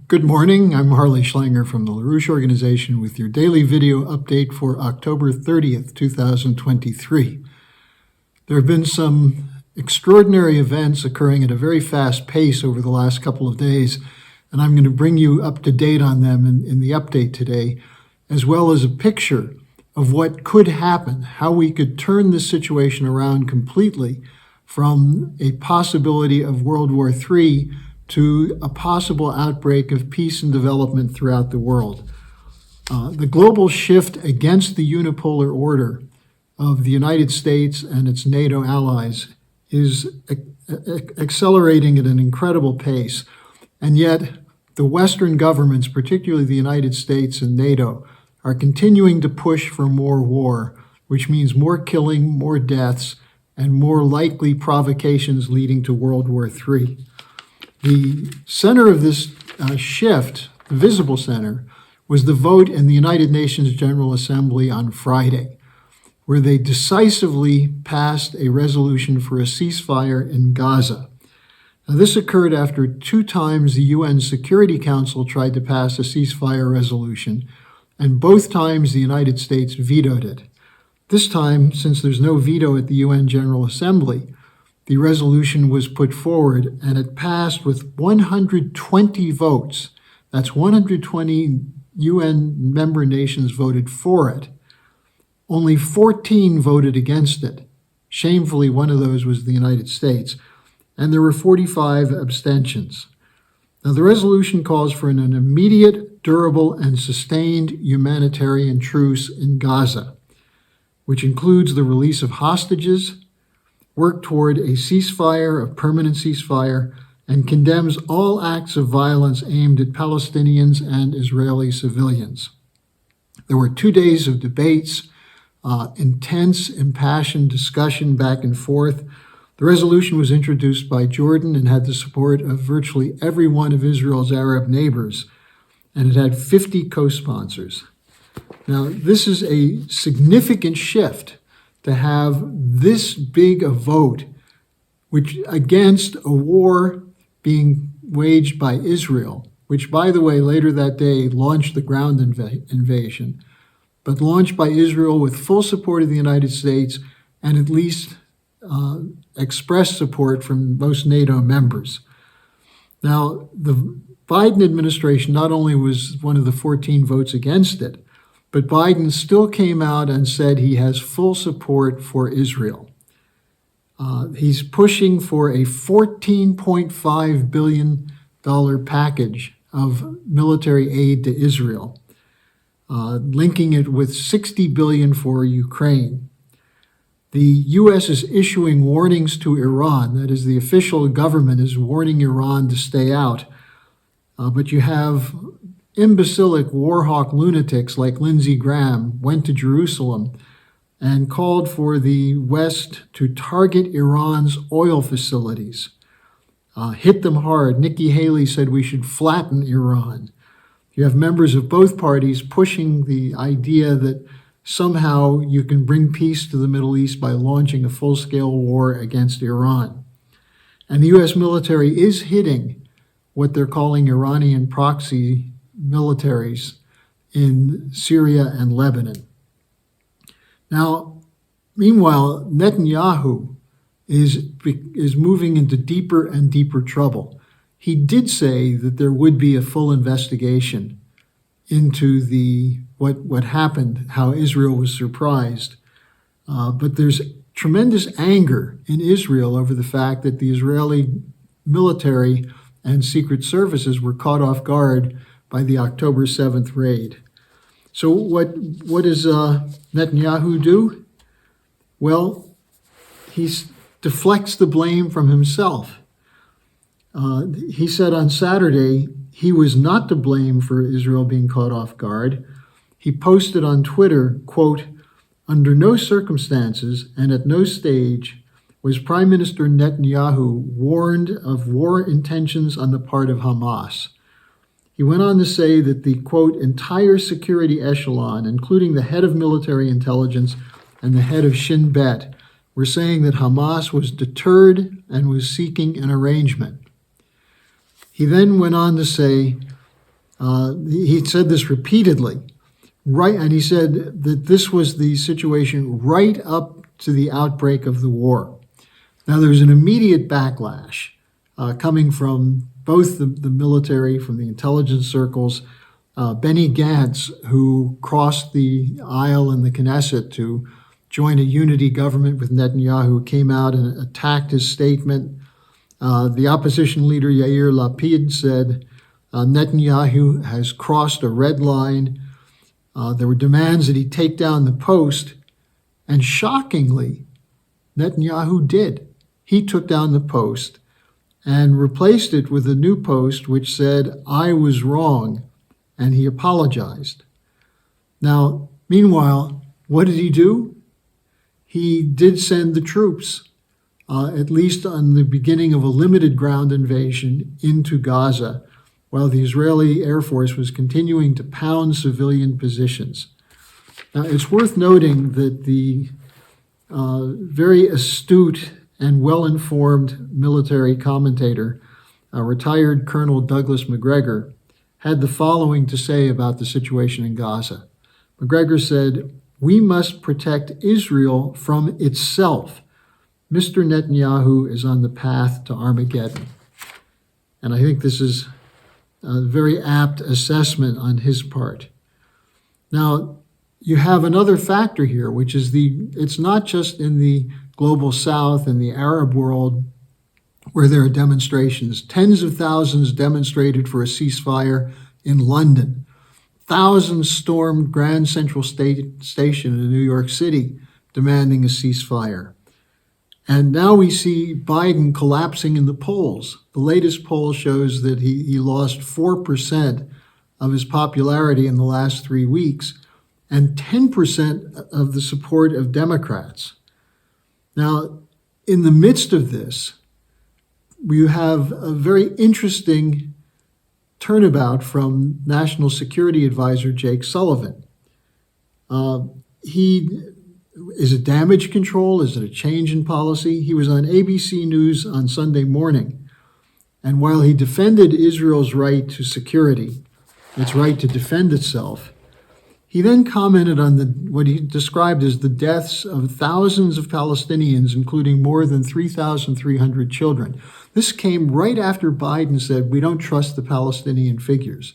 Good morning. I'm Harley Schlanger from the LaRouche Organization with your daily video update for October 30th, 2023. There have been some extraordinary events occurring at a very fast pace over the last couple of days, and I'm going to bring you up to date on them in the update today, as well as a picture of what could happen, how we could turn this situation around completely from a possibility of World War III to a possible outbreak of peace and development throughout the world. The global shift against the unipolar order of the United States and its NATO allies is accelerating at an incredible pace, and yet the Western governments, particularly the United States and NATO, are continuing to push for more war, which means more killing, more deaths, and more likely provocations leading to World War III. The center of this shift, the visible center, was the vote in the United Nations General Assembly on Friday, where they decisively passed a resolution for a ceasefire in Gaza. Now, this occurred after 2 times the UN Security Council tried to pass a ceasefire resolution, and both times the United States vetoed it. This time, since there's no veto at the UN General Assembly, the resolution was put forward, and it passed with 120 votes. That's 120 UN member nations voted for it. Only 14 voted against it. Shamefully, one of those was the United States. And there were 45 abstentions. Now, the resolution calls for an immediate, durable, and sustained humanitarian truce in Gaza, which includes the release of hostages, work toward a ceasefire, a permanent ceasefire, and condemns all acts of violence aimed at Palestinians and Israeli civilians. There were 2 days of debates, intense, impassioned discussion back and forth. The resolution was introduced by Jordan and had the support of virtually every one of Israel's Arab neighbors, and it had 50 co-sponsors. Now, this is a significant shift to have this big a vote, which against a war being waged by Israel, which, by the way, later that day launched the ground invasion, but launched by Israel with full support of the United States and at least expressed support from most NATO members. Now, the Biden administration not only was one of the 14 votes against it, but Biden still came out and said he has full support for Israel. He's pushing for a $14.5 billion package of military aid to Israel, linking it with $60 billion for Ukraine. The U.S. is issuing warnings to Iran. That is, the official government is warning Iran to stay out. But you have imbecilic warhawk lunatics like Lindsey Graham went to Jerusalem and called for the West to target Iran's oil facilities, hit them hard. Nikki Haley said we should flatten Iran. You have members of both parties pushing the idea that somehow you can bring peace to the Middle East by launching a full-scale war against Iran. And the U.S. military is hitting what they're calling Iranian proxy militaries in Syria and Lebanon. Now, meanwhile, Netanyahu is moving into deeper and deeper trouble. He did say that there would be a full investigation into what happened, how Israel was surprised. But there's tremendous anger in Israel over the fact that the Israeli military and secret services were caught off guard by the October 7th raid. So what does Netanyahu do? Well, he deflects the blame from himself. He said on Saturday he was not to blame for Israel being caught off guard. He posted on Twitter, quote, "Under no circumstances and at no stage was Prime Minister Netanyahu warned of war intentions on the part of Hamas." He went on to say that the, quote, "entire security echelon, including the head of military intelligence and the head of Shin Bet, were saying that Hamas was deterred and was seeking an arrangement." He then went on to say He said this repeatedly, right? And he said that this was the situation right up to the outbreak of the war. Now, there's an immediate backlash coming from both the military, from the intelligence circles. Benny Gantz, who crossed the aisle in the Knesset to join a unity government with Netanyahu, came out and attacked his statement. The opposition leader Yair Lapid said Netanyahu has crossed a red line. There were demands that he take down the post, and shockingly, Netanyahu did. He took down the post and replaced it with a new post which said, "I was wrong," and he apologized. Now, meanwhile, what did he do? He did send the troops, at least on the beginning of a limited ground invasion into Gaza, while the Israeli Air Force was continuing to pound civilian positions. Now, it's worth noting that the very astute and well-informed military commentator, retired Colonel Douglas Macgregor, had the following to say about the situation in Gaza. Macgregor said, "We must protect Israel from itself. Mr. Netanyahu is on the path to Armageddon." And I think this is a very apt assessment on his part. Now, you have another factor here, which is it's not just in the global south and the Arab world where there are demonstrations. Tens of thousands demonstrated for a ceasefire in London. Thousands stormed Grand Central Station in New York City demanding a ceasefire. And now we see Biden collapsing in the polls. The latest poll shows that he lost 4% of his popularity in the last 3 weeks and 10% of the support of Democrats. Now, in the midst of this, we have a very interesting turnabout from National Security Advisor Jake Sullivan. Is it damage control? Is it a change in policy? He was on ABC News on Sunday morning, and while he defended Israel's right to security, its right to defend itself, he then commented on what he described as the deaths of thousands of Palestinians, including more than 3,300 children. This came right after Biden said, "We don't trust the Palestinian figures."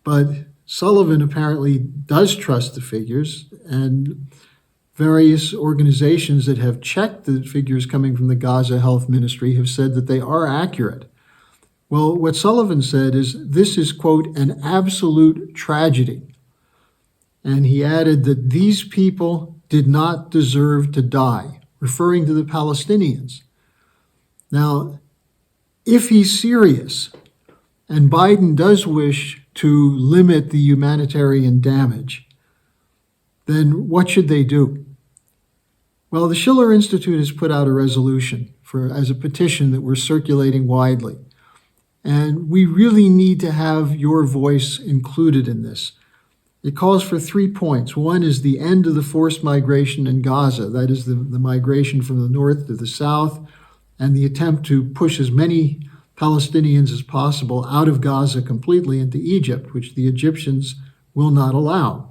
But Sullivan apparently does trust the figures, and various organizations that have checked the figures coming from the Gaza Health Ministry have said that they are accurate. Well, what Sullivan said is this is, quote, "an absolute tragedy." And he added that these people did not deserve to die, referring to the Palestinians. Now, if he's serious, and Biden does wish to limit the humanitarian damage, then what should they do? Well, the Schiller Institute has put out a resolution as a petition that we're circulating widely. And we really need to have your voice included in this. It calls for 3 points. One is the end of the forced migration in Gaza, that is the migration from the north to the south, and the attempt to push as many Palestinians as possible out of Gaza completely into Egypt, which the Egyptians will not allow.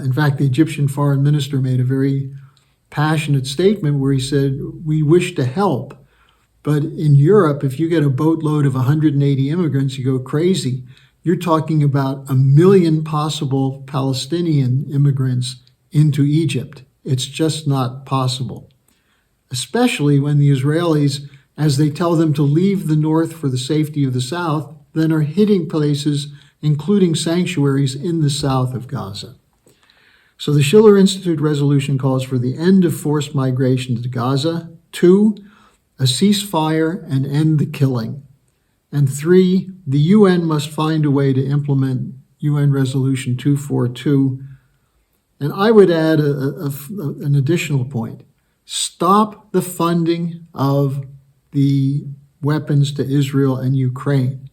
In fact, the Egyptian foreign minister made a very passionate statement where he said, "We wish to help, but in Europe, if you get a boatload of 180 immigrants, you go crazy. You're talking about 1 million possible Palestinian immigrants into Egypt. It's just not possible." Especially when the Israelis, as they tell them to leave the north for the safety of the south, then are hitting places, including sanctuaries in the south of Gaza. So the Schiller Institute resolution calls for the end of forced migration to Gaza. 2, a ceasefire and end the killing. And 3, the UN must find a way to implement UN Resolution 242. And I would add an additional point. Stop the funding of the weapons to Israel and Ukraine.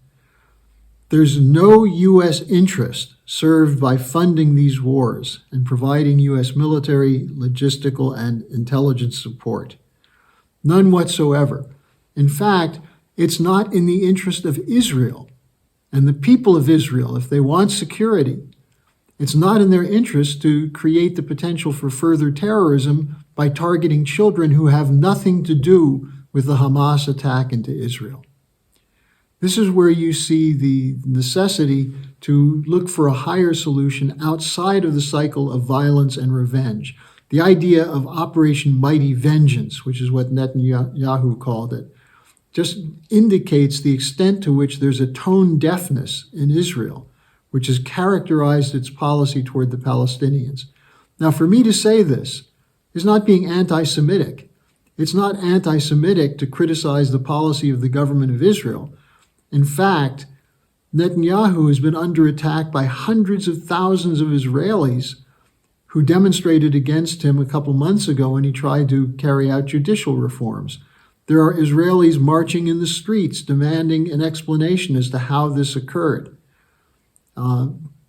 There's no U.S. interest served by funding these wars and providing U.S. military, logistical, and intelligence support. None whatsoever. In fact, it's not in the interest of Israel And the people of Israel, if they want security, it's not in their interest to create the potential for further terrorism by targeting children who have nothing to do with the Hamas attack into Israel. This is where you see the necessity to look for a higher solution outside of the cycle of violence and revenge. The idea of Operation Mighty Vengeance, which is what Netanyahu called it, just indicates the extent to which there's a tone deafness in Israel, which has characterized its policy toward the Palestinians. Now, for me to say this is not being anti-Semitic. It's not anti-Semitic to criticize the policy of the government of Israel. In fact, Netanyahu has been under attack by hundreds of thousands of Israelis who demonstrated against him a couple months ago when he tried to carry out judicial reforms. There are Israelis marching in the streets demanding an explanation as to how this occurred.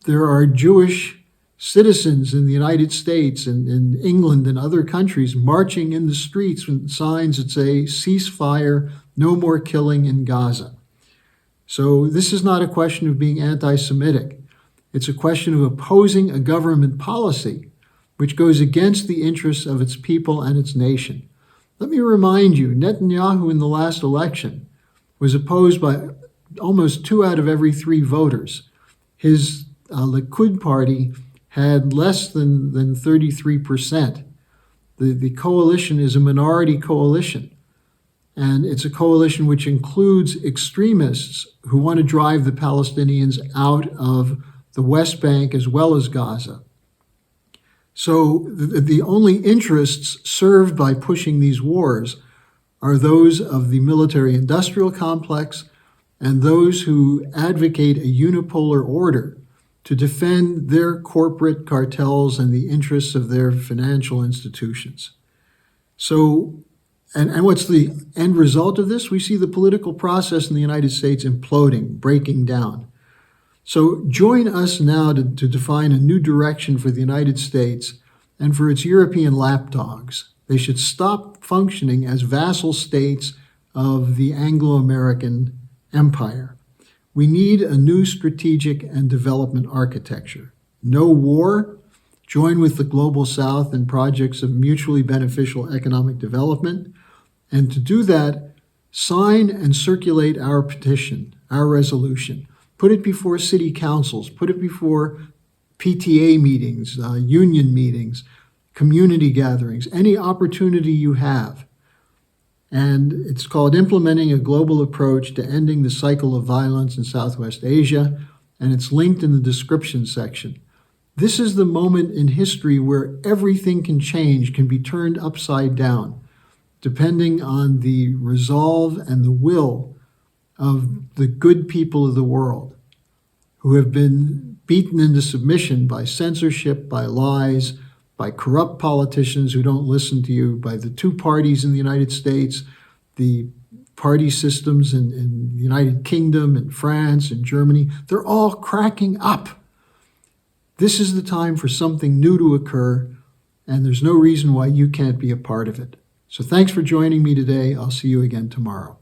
There are Jewish citizens in the United States and in England and other countries marching in the streets with signs that say, "Ceasefire, no more killing in Gaza." So this is not a question of being anti-Semitic. It's a question of opposing a government policy which goes against the interests of its people and its nation. Let me remind you, Netanyahu in the last election was opposed by almost 2 out of every 3 voters. His Likud party had less than 33%. The coalition is a minority coalition, and it's a coalition which includes extremists who want to drive the Palestinians out of the West Bank as well as Gaza. So the only interests served by pushing these wars are those of the military-industrial complex and those who advocate a unipolar order to defend their corporate cartels and the interests of their financial institutions. So, and what's the end result of this? We see the political process in the United States imploding, breaking down. So join us now to define a new direction for the United States and for its European lapdogs. They should stop functioning as vassal states of the Anglo-American empire. We need a new strategic and development architecture. No war. Join with the Global South in projects of mutually beneficial economic development. And to do that, sign and circulate our petition, our resolution. Put it before city councils. Put it before PTA meetings, union meetings, community gatherings, any opportunity you have. And it's called Implementing a Global Approach to Ending the Cycle of Violence in Southwest Asia, and it's linked in the description section. This is the moment in history where everything can change, can be turned upside down, depending on the resolve and the will of the good people of the world who have been beaten into submission by censorship, by lies, by corrupt politicians who don't listen to you, by the 2 parties in the United States, the party systems in the United Kingdom and France and Germany. They're all cracking up. This is the time for something new to occur, and there's no reason why you can't be a part of it. So thanks for joining me today. I'll see you again tomorrow.